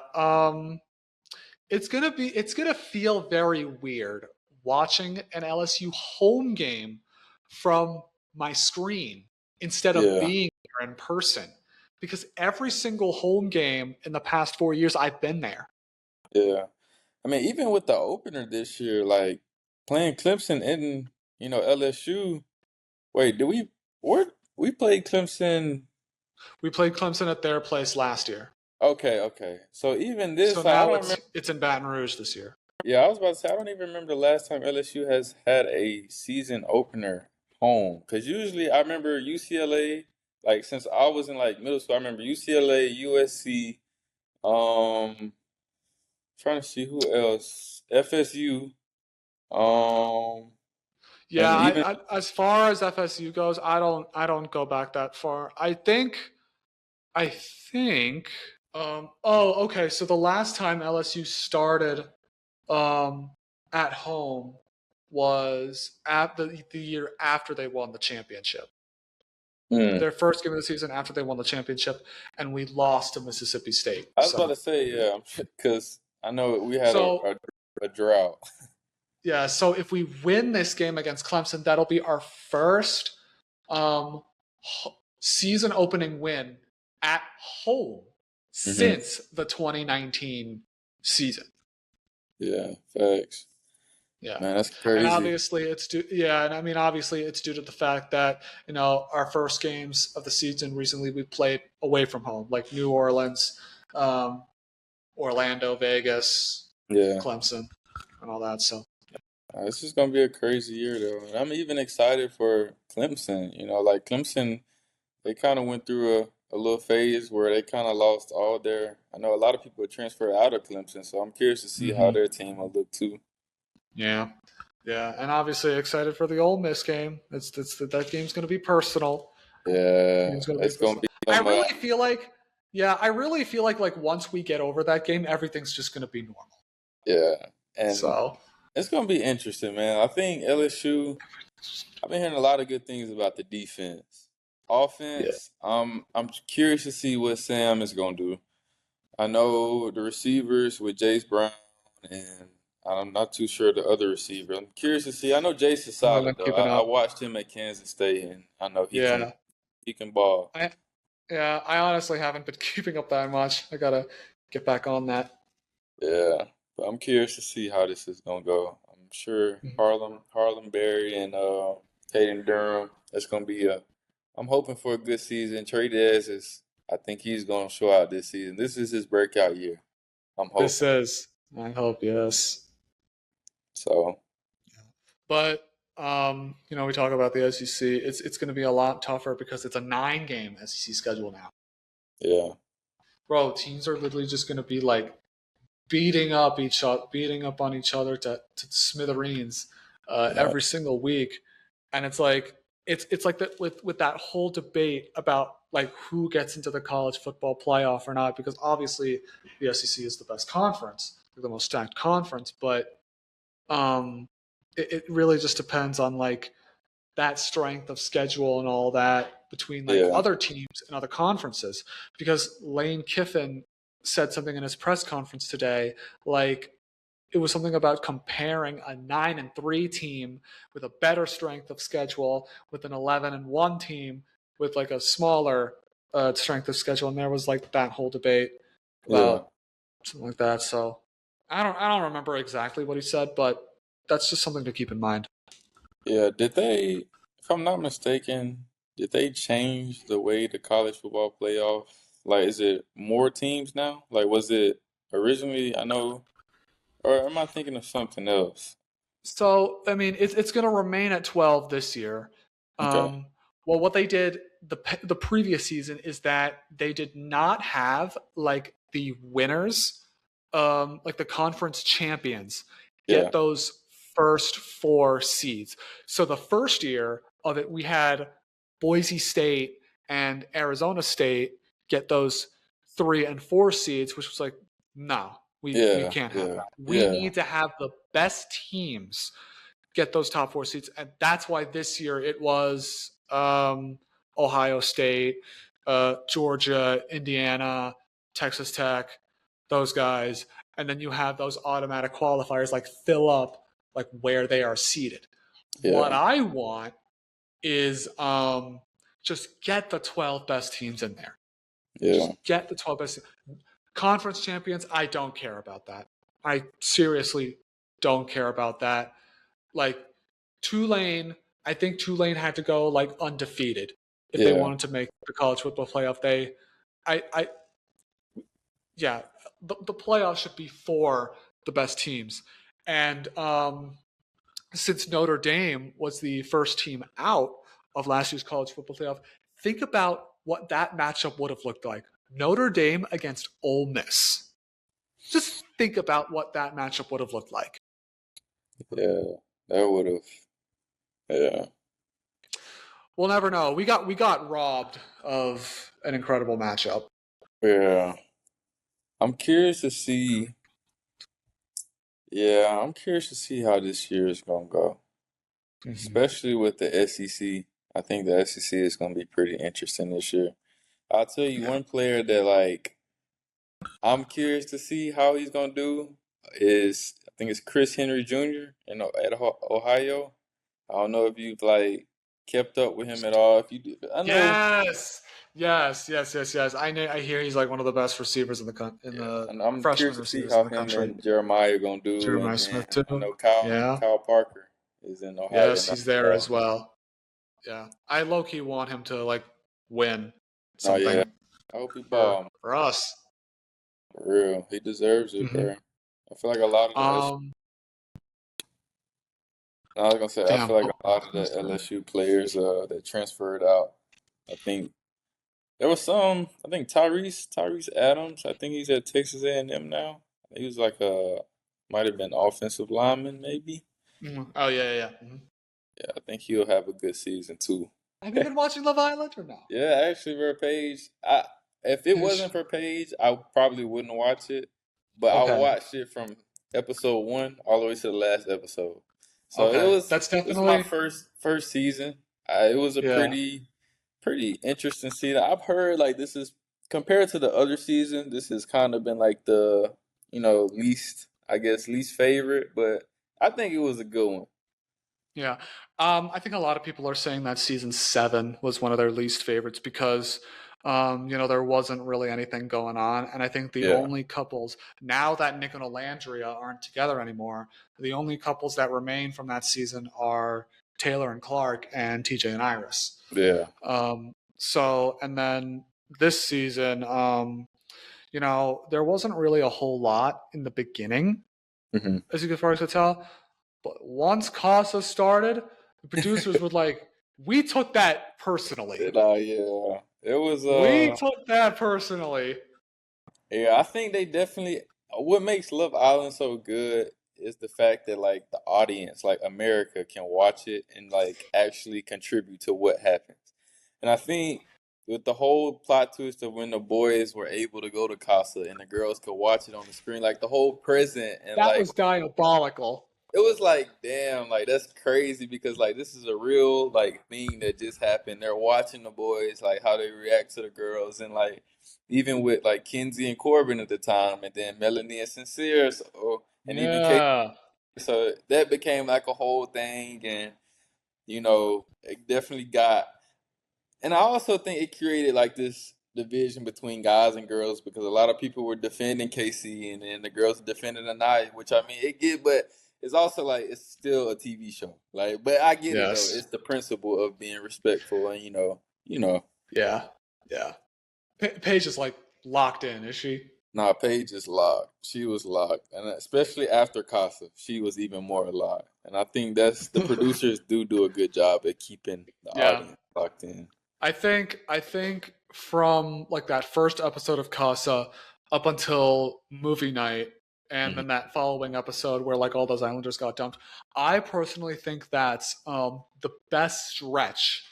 It's gonna feel very weird watching an LSU home game from my screen instead of Yeah, being there in person. Because every single home game in the past 4 years I've been there. yeah. I mean, even with the opener this year, like playing Clemson in, LSU. Wait, did where we played Clemson? We played Clemson at their place last year. Okay, okay. So even So this, like, I now don't it's remember. it's in Baton Rouge this year. Yeah, I was about to say I don't even remember the last time LSU has had a season opener home. Because usually I remember UCLA, like since I was in like middle school, I remember UCLA, USC, trying to see who else, FSU, um, Yeah, and even as far as FSU goes, I don't go back that far. I think oh, okay, so the last time LSU started um at home was at the year after they won the championship. hmm, Their first game of the season after they won the championship, and we lost to Mississippi State. I was about So to say, yeah, because I know we had so a drought. yeah, so if we win this game against Clemson, that'll be our first um, season opening win at home Hmm. since the 2019 season. Yeah, facts. Yeah. Man, that's And crazy. obviously it's due yeah, and I mean obviously it's due to the fact that, our first games of the season recently we played away from home, like New Orleans, um, Orlando, Vegas, Yeah. Clemson, and all that. So This is gonna be a crazy year though. And I'm even excited for Clemson. Like Clemson, they kind of went through a little phase where they kind of lost all their. I know a lot of people transferred out of Clemson, so I'm curious to see how hmm their team will look too. yeah. Yeah, and obviously excited for the Ole Miss game. That game's going to be personal. Yeah, Game's going to be it's gonna personal. be I on my. really feel like, yeah, I really feel like once we get over that game, everything's just going to be normal. Yeah, and So it's gonna be interesting, man. I think LSU. I've been hearing a lot of good things about the defense. yeah, Offense, I'm curious to see what Sam is gonna do. I know the receivers with Jace Brown, and I'm not too sure the other receiver. I'm curious to see. I know Jace is I'm not solid though. keeping I up. watched him at Kansas State, and I know Yeah, he can ball. I yeah, I honestly haven't been keeping up that much. I gotta get back on that. Yeah, but I'm curious to see how this is gonna go. I'm sure Harlem Berry, and Caden Durham. That's gonna be a. I'm hoping for a good season. Trey Dez is. I think he's gonna show out this season. This is his breakout year. I'm This hoping. is, I hope, yes. So But we talk about the SEC. It's going to be a lot tougher because it's a 9 game SEC schedule now. yeah, Bro, teams are literally just going to be like beating up on each other to smithereens yeah, every single week, and it's like that with that whole debate about like who gets into the college football playoff or not, because obviously the SEC is the best conference, the most stacked conference, but it really just depends on like that strength of schedule and all that between like yeah, other teams and other conferences. Because Lane Kiffin said something in his press conference today, like it was something about comparing a 9-3 team with a better strength of schedule with an 11-1 team with like a smaller strength of schedule, and there was like that whole debate yeah. about something like that. So I don't remember exactly what he said, but that's just something to keep in mind. Yeah, did they, if I'm not mistaken, did they change the way the college football playoff? Like, is it more teams now? Like, was it originally? I know Or am I thinking of something else? So I mean, it's going to remain at 12 this year. Okay. Um, well, what they did the previous season is that they did not have like the winners, like the conference champions, Yeah. get those first four seeds. So the first year of it, we had Boise State and Arizona State get those 3 and 4 seeds, which was like, no, we Yeah. can't have Yeah. that. We Yeah. need to have the best teams get those top 4 seeds, and that's why this year it was Ohio State, Georgia, Indiana, Texas Tech, those guys, and then you have those automatic qualifiers like fill up like where they are seated. What Yeah. I want is just get the 12 best teams in there. Yeah. Just get the 12 best conference champions. I don't care about that. I seriously don't care about that. Like Tulane, I think Tulane had to go like undefeated if they Yeah. wanted to make the college football playoff. I, yeah, the playoff should be for the best teams. And since Notre Dame was the first team out of last year's college football playoff, think about what that matchup would have looked like. Notre Dame against Ole Miss. Just think about what that matchup would have looked like. Yeah. That would have. Yeah. We'll never know. We got robbed of an incredible matchup. Yeah. I'm curious to see. Yeah, I'm curious to see how this year is gonna go, Mm-hmm. especially with the SEC. I think the SEC is gonna be pretty interesting this year. I'll tell you Yeah. one player that like I'm curious to see how he's gonna do is I think it's Chris Henry Jr. At Ohio. I don't know if you've like kept up with him at all. If you do, I know. Yes. Yes. I know. I hear he's like one of the best receivers in Yeah, the and I'm curious freshman to see receivers in how the him country. and Jeremiah gonna do. And Jeremiah then Smith too. I know Kyle Yeah. Kyle Parker is in Ohio Yes, now he's as there as well. well. Yeah. I low key want him to like win Oh yeah, something I hope he for ball for us. for real. He deserves it, Hmm. bro. I feel like a lot of the Um. I was gonna say I Damn. feel like What a lot of was the that? LSU players that transferred out. I think there was some. I think Tyrese Adams. I think he's at Texas A&M now. He was like a might have been offensive lineman maybe. Oh yeah. Mhm. Yeah, I think he'll have a good season too. Have you been watching Love Island or no? Yeah, actually, for Paige, I if it Ish. wasn't for Paige, I probably wouldn't watch it. But I Okay. watched it from episode 1 all the way to the last episode. So Okay. That's it was my definitely first season. It was a yeah. pretty interesting season. I've heard like this is compared to the other season, this has kind of been like the least I guess least favorite, but I think it was a good one. Yeah. I think a lot of people are saying that season 7 was one of their least favorites because, there wasn't really anything going on. And I think the Yeah, only couples, now that Nick and Alandria aren't together anymore, the only couples that remain from that season are Taylor and Clark and TJ and Iris. yeah, And then this season, there wasn't really a whole lot in the beginning, hmm as far as I could tell. But once Casa started, the producers were like, "We took that personally. yeah, it was We took that personally." Yeah, I think they definitely. What makes Love Island so good is the fact that like the audience, like America, can watch it and like actually contribute to what happens. And I think with the whole plot twist of when the boys were able to go to Casa and the girls could watch it on the screen, like the whole present and That like was diabolical. it was like damn, like that's crazy because like this is a real like thing that just happened. They're watching the boys like how they react to the girls and like even with like Kenzie and Corbin at the time and then Melanie and Sincere and even Kate. Yeah. So that became like a whole thing and it definitely got and I also think it created like this division between guys and girls because a lot of people were defending Casey and then the girls defending Anaya, which I mean it get, but it's also like it's still a TV show. Like, but I get it though. Yes. It's the principle of being respectful and you know. Yeah. Yeah. Paige is like locked in, is she? Nah, Paige is locked. She was locked, and especially after Casa, she was even more locked. And I think that's the producers do a good job at keeping the Yeah. audience locked in. I think from like that first episode of Casa up until movie night and Mhm. then that following episode where like all those islanders got dumped, I personally think that's the best stretch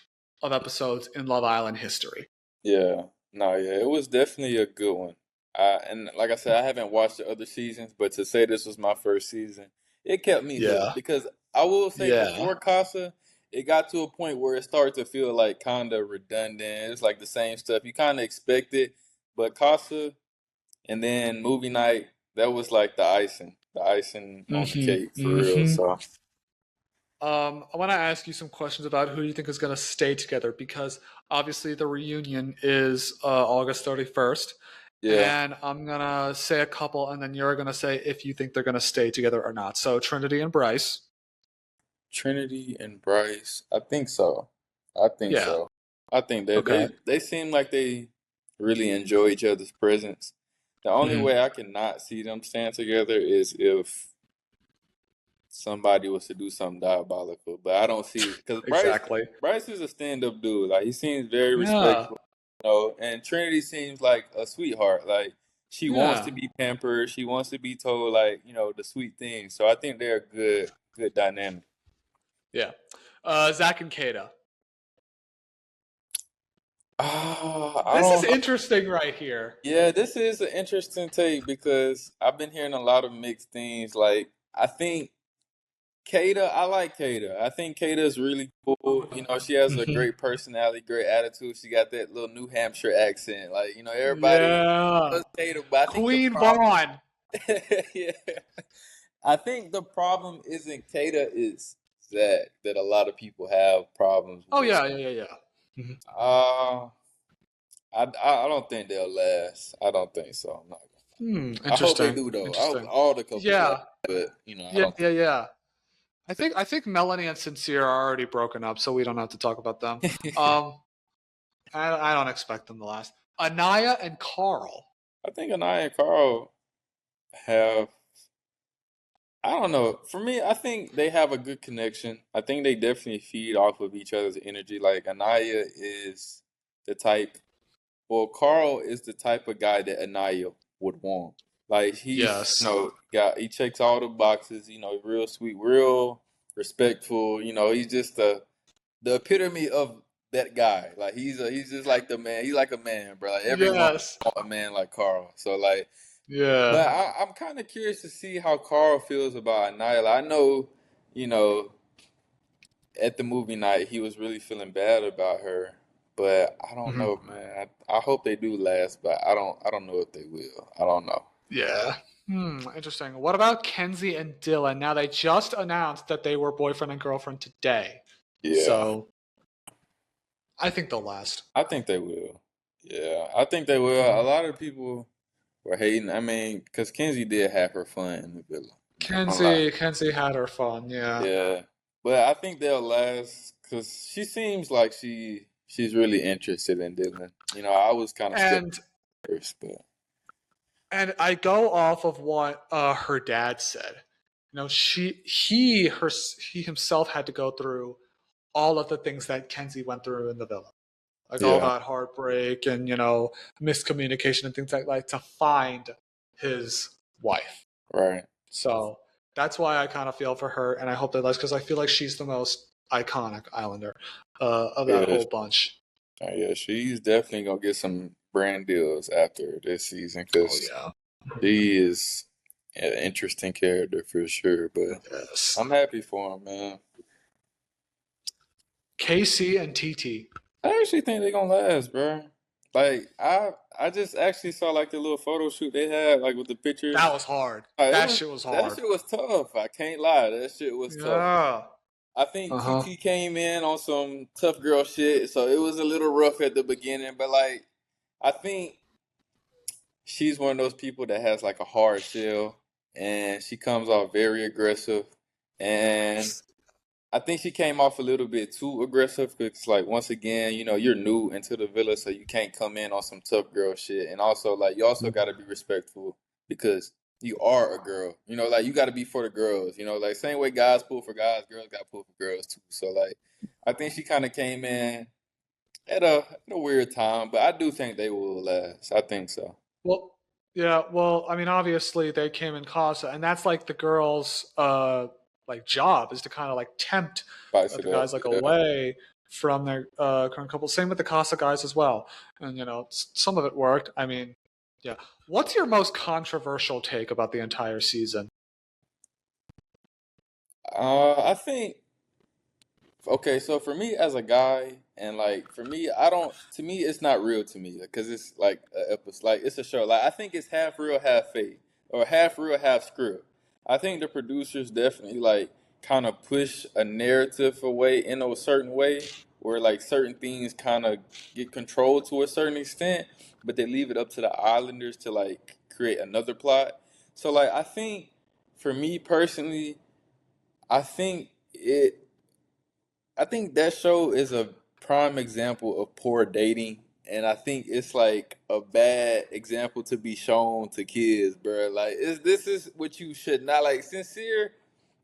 of episodes in Love Island history. Yeah, no, yeah, it was definitely a good one. And like I said, I haven't watched the other seasons, but to say this was my first season, it kept me hooked Yeah. because I will say Yeah. before Casa, it got to a point where it started to feel like kind of redundant. It's like the same stuff you kind of expect it, but Casa and then movie night, that was like the icing on the Mhm. cake for real. Mhm. So I want to ask you some questions about who you think is going to stay together because obviously the reunion is August 31st. yeah, And I'm going to say a couple, and then you're going to say if you think they're going to stay together or not. So Trinity and Bryce. Trinity and Bryce, I think so. I think Yeah. so. I think that Okay. they seem like they really enjoy each other's presence. The only Mhm. way I cannot see them stand together is if somebody was to do something diabolical. But I don't see because Exactly. Bryce is a stand-up dude. Like he seems very Yeah. respectful, you know, and Trinity seems like a sweetheart. Like she wants to Yeah. be pampered, she wants to be told like, you know, the sweet things. So I think they're a good dynamic. Yeah. Zach and Kata. I This is don't know. interesting right here. Yeah, this is an interesting take because I've been hearing a lot of mixed things. Like, I think Kata, I like Kata. I think Kata is really cool. You know, she has a Mhm. great personality, great attitude. She got that little New Hampshire accent. Like, you know, everybody Yeah. loves Kata, but I think the Queen problem, Vaughn. yeah, I think the problem isn't Kata, is that a lot of people have problems Oh, with. yeah. Yeah. Yeah. Yeah. Mhm. Uh, I don't think they'll last. I don't think so. I'm not. I hope they Interesting. do though. I hope Interesting. all the couples last, Yeah. but you know, I Yeah. don't. Yeah. Yeah. I think Melanie and Sincere are already broken up, so we don't have to talk about them. Um, I don't expect them to last. Anaya and Carl. I think Anaya and Carl have. I don't know. For me, I think they have a good connection. I think they definitely feed off of each other's energy. Like Anaya is the type. Well, Carl is the type of guy that Anaya would want. Like he's, you Yes. know, got he checks all the boxes. You know, real sweet, real respectful. You know, he's just the epitome of that guy. Like he's just like the man. He's like a man, bro. Like everyone Yes. want a man like Carl. So like, Yeah. but I'm kind of curious to see how Carl feels about Nyla. I know, you know, at the movie night he was really feeling bad about her, but I don't Mhm. know, man. I hope they do last, but I don't know if they will. I don't know. Yeah. Interesting. What about Kenzie and Dylan? Now they just announced that they were boyfriend and girlfriend today. Yeah, So I think they'll last. I think they will. Yeah, I think they will. A Mhm. lot of people were hating. I mean, because Kenzie did have her fun in the villa. I'm not gonna lie. Kenzie had her fun, yeah. Yeah, but I think they'll last because she seems like she's really interested in Dylan. You know, I was kind of skeptical And at first, but and I go off of what her dad said. You know, he himself had to go through all of the things that Kenzie went through in the villa, like all yeah, that heartbreak and miscommunication and things like that to find his wife. right. So that's why I kind of feel for her, and I hope they last because I feel like she's the most iconic Islander of that Yeah, whole bunch. yeah, she's definitely gonna get some brand deals after this season Oh because yeah, she is an interesting character for sure. But yes. I'm happy for him, man. KC and TT. I actually think they're gonna last, bro. Like I just actually saw like the little photo shoot they had, like with the That pictures. was hard. It That was shit was that hard. shit was tough. I can't lie, that shit was tough. Yeah. I Uh think huh. TT came in on some tough girl shit, so it was a little rough at the beginning. But like, I think she's one of those people that has like a hard shell, and she comes off very aggressive. And I think she came off a little bit too aggressive because, like, once again, you're new into the villa, so you can't come in on some tough girl shit. And also, like, you also got to be respectful because you are a girl. Like, you got to be for the girls. Like, same way guys pull for guys, girls got pull for girls too. So, like, I think she kind of came in at a weird time, but I do think they will last. I think so. Well, yeah, well, I mean, obviously they came in casa, and that's like the girls' like job is to kind of like tempt Spice the it up. guys like Yeah. away from their current couple. Same with the casa guys as well, and some of it worked. I mean, yeah. What's your most controversial take about the entire season? I think. Okay, so for me as a guy, and like for me, I don't. To me, it's not real to me because it's like a episode, like it's a show. Like I think it's half real, half fake, or half real, half script. I think the producers definitely like kind of push a narrative away in a certain way, where like certain things kind of get controlled to a certain extent, but they leave it up to the islanders to like create another plot. So like I think for me personally, I think it. I think that show is a prime example of poor dating, and I think it's like a bad example to be shown to kids, bro. Like, this is what you should not like. Sincere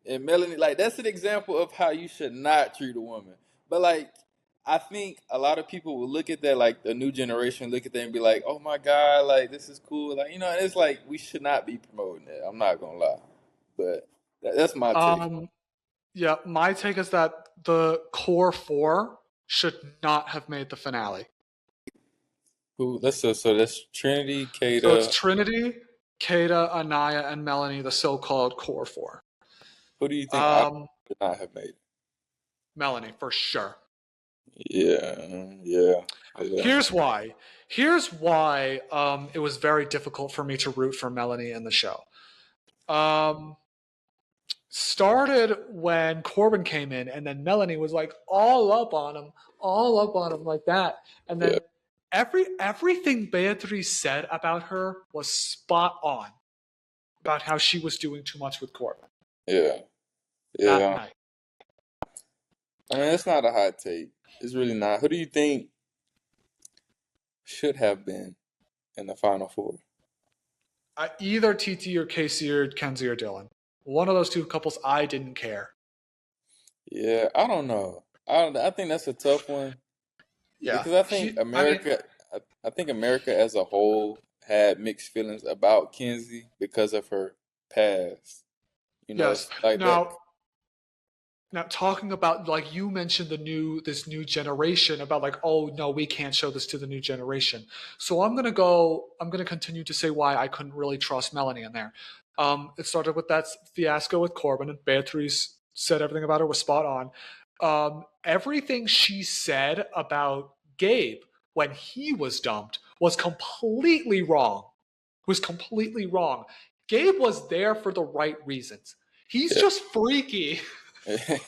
and Melanie, like that's an example of how you should not treat a woman. But like, I think a lot of people will look at that, like the new generation, look at that and be like, "Oh my God, like this is cool." Like, and it's like we should not be promoting that. I'm not gonna lie, but that's my take. Um, yeah, my take is that the core four should not have made the finale. Who? So that's Trinity, So it's Kata. Trinity, Kata, Anaya, and Melanie, the so-called core four. Who do you think I Um, should not have made? Melanie, for sure. Yeah, yeah, yeah, Here's why. Here's why it was very difficult for me to root for Melanie in the show. Um, Started when Corbin came in, and then Melanie was like all up on him like that. And yeah, then everything Beatrice said about her was spot on about how she was doing too much with Corbin yeah, that yeah. night. I mean, it's not a hot take. It's really not. Who do you think should have been in the final four? Either TT or Casey or Kenzie or Dylan. One of those two couples, I didn't care. Yeah, I don't know. I think that's a tough one Yeah, because I think I mean, I think America as a whole had mixed feelings about Kenzie because of her past. yes. It's like that. Now talking about like you mentioned this new generation about like, oh no, we can't show this to the new generation. So I'm gonna continue to say why I couldn't really trust Melanie in there. It started with that fiasco with Corbin, and Beatrice said everything about her was spot on. Everything she said about Gabe when he was dumped was completely wrong. Was completely wrong. Gabe was there for the right reasons. He's just freaky. Yeah.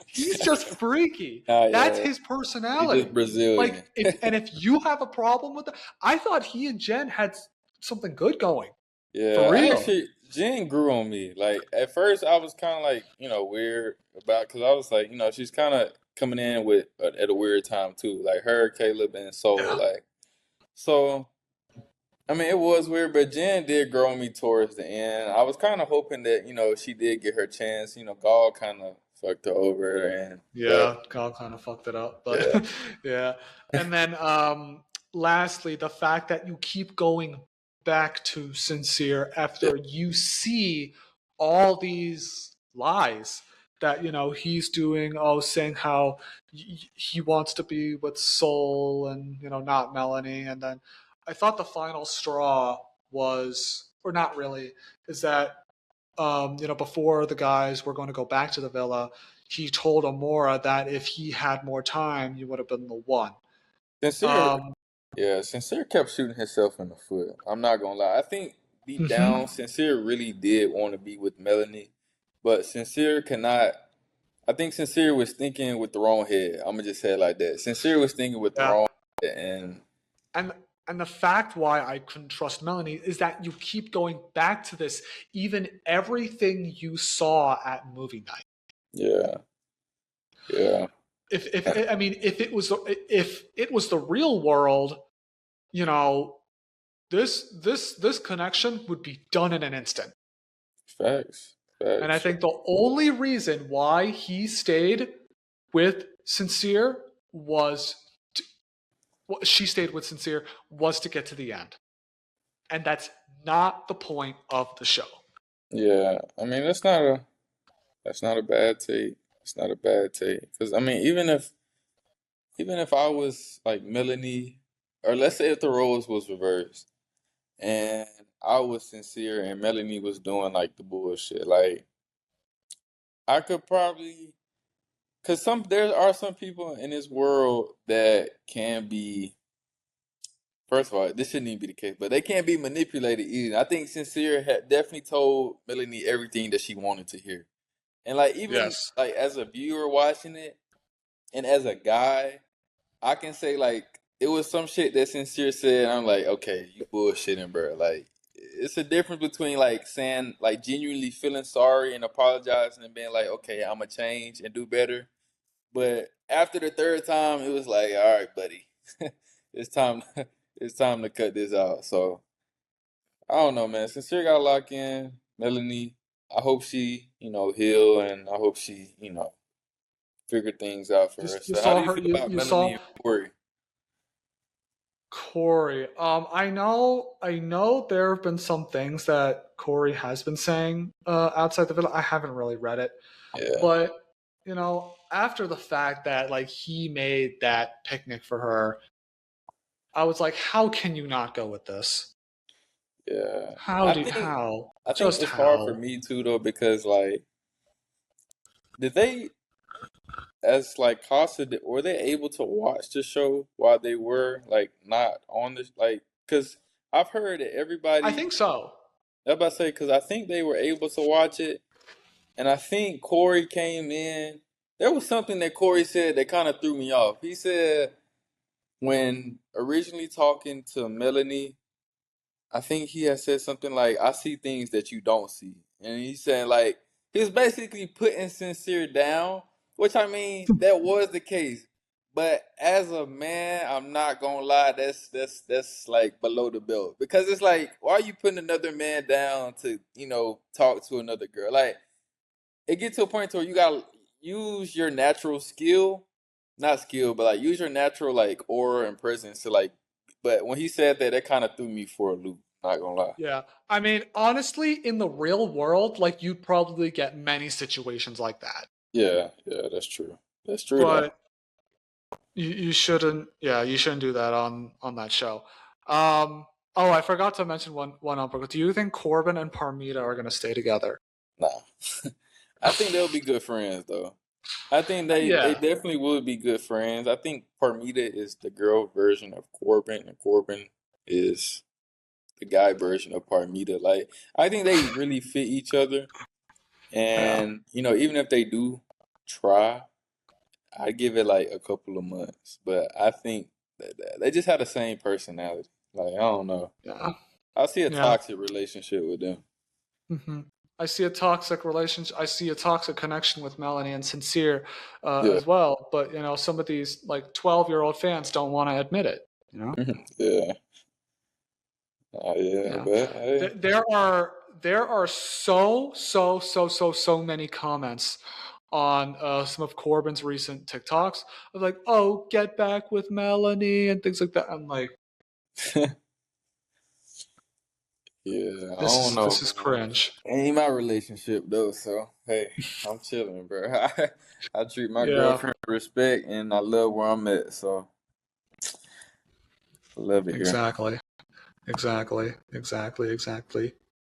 He's just freaky. Oh That's yeah, his he just personality. Brazilian. Like, if you have a problem with it, I thought he and Jen had something good going for Yeah, I real. actually Jen grew on me. Like at first, I was kind of like weird about because I was like she's kind of coming in with at a weird time too. Like her, Caleb, and Soul. Yeah. Like so, I mean, it was weird, but Jen did grow on me towards the end. I was kind of hoping that she did get her chance. Gall kind of fucked her over, and but Yeah, God kind of fucked it up, but yeah, yeah. And then lastly, the fact that you keep going back to Sincere yeah, after you see all these lies that he's doing, saying how he wants to be with Soul and not Melanie. And then I thought the final straw was, or not really, is that before the guys were going to go back to the villa, he told Amora that if he had more time, he would have been the one. sincere. Um, Yeah, Sincere kept shooting himself in the foot. I'm not gonna lie. I think deep mhm. down, Sincere really did want to be with Melanie, but Sincere cannot. I think Sincere was thinking with the wrong head. I'm gonna just say it like that. Sincere was thinking with the Yeah, wrong head, and and and the fact why I couldn't trust Melanie is that you keep going back to this, even everything you saw at movie night. Yeah, yeah, If I mean, if it was the real world, you know, this connection would be done in an instant. facts, And I facts. think the only reason why he stayed with Sincere was to, she stayed with Sincere was to get to the end. And that's not the point of the show. Yeah, I mean that's not a bad take. It's not a bad take because I mean even if I was like Melanie, or let's say if the roles was reversed and I was Sincere and Melanie was doing like the bullshit, like I could probably, cause there are some people in this world that can be. First of all, this shouldn't even be the case, but they can't be manipulated either. I think Sincere had definitely told Melanie everything that she wanted to hear, and like even Yes. like as a viewer watching it, and as a guy, I can say like it was some shit that Sincere said. And I'm like, okay, you bullshitting, bro. Like it's a difference between like saying like genuinely feeling sorry and apologizing and being like, okay, I'ma change and do better. But after the third time, it was like, all right, buddy, it's time. It's time to cut this out. So I don't know, man. Sincere got to lock in Melanie. I hope she, heal, and I hope she, figure things out for her. You So how do saw you her feel about you Melanie saw and Corey? Corey. I know there have been some things that Corey has been saying outside the villa. I haven't really read it. Yeah, But, after the fact that like he made that picnic for her, I was like, how can you not go with this? yeah. How I do think how? I think Just it's hard for how? me too though because like did they as like Casa were they able to watch the show while they were like not on this like because I've heard that I everybody think so. I was about to say because I think they were able to watch it. And I think Corey came in. There was something that Corey said that kind of threw me off. He said when originally talking to Melanie, I think he had said something like, I see things that you don't see. And he said, like, he was basically putting Sincere down, which I mean, that was the case. But as a man, I'm not gonna lie, that's like below the belt. Because it's like, why are you putting another man down to, talk to another girl? Like, it gets to a point where you gotta use your natural skill, not skill, but like use your natural like aura and presence to like. But when he said that, that kind of threw me for a loop. Not gonna lie. Yeah. I mean, honestly, in the real world, like you'd probably get many situations like that. Yeah, yeah, that's true. That's true though. But you shouldn't you shouldn't do that on that show. Um oh, I forgot to mention one upper. Do you think Corbin and Parmita are gonna stay together? Nah, I think they'll be good friends though. I think they Yeah. definitely would be good friends. I think Parmita is the girl version of Corbin, and Corbin is the guy version of Parmita. Like I think they really fit each other. Yeah. And even if they do try, I give it like a couple of months. But I think that they just have the same personality. Like I don't know. Yeah. I see a Yeah. toxic relationship with them. hmm I see a toxic relationship. I see a toxic connection with Melanie and Sincere Yeah, as well. But some of these like 12-year-old fans don't want to admit it. You know? yeah, yeah. Yeah. But hey, There are so many comments on some of Corbin's recent TikToks of like, oh, get back with Melanie and things like that. I'm like, yeah. I this don't is know, this is man. cringe. Ain't my relationship though. So hey, I'm chilling, bro. I treat my Yeah. girlfriend with respect, and I love where I'm at. So I love it here. Exactly. Exactly. Exactly. Exactly.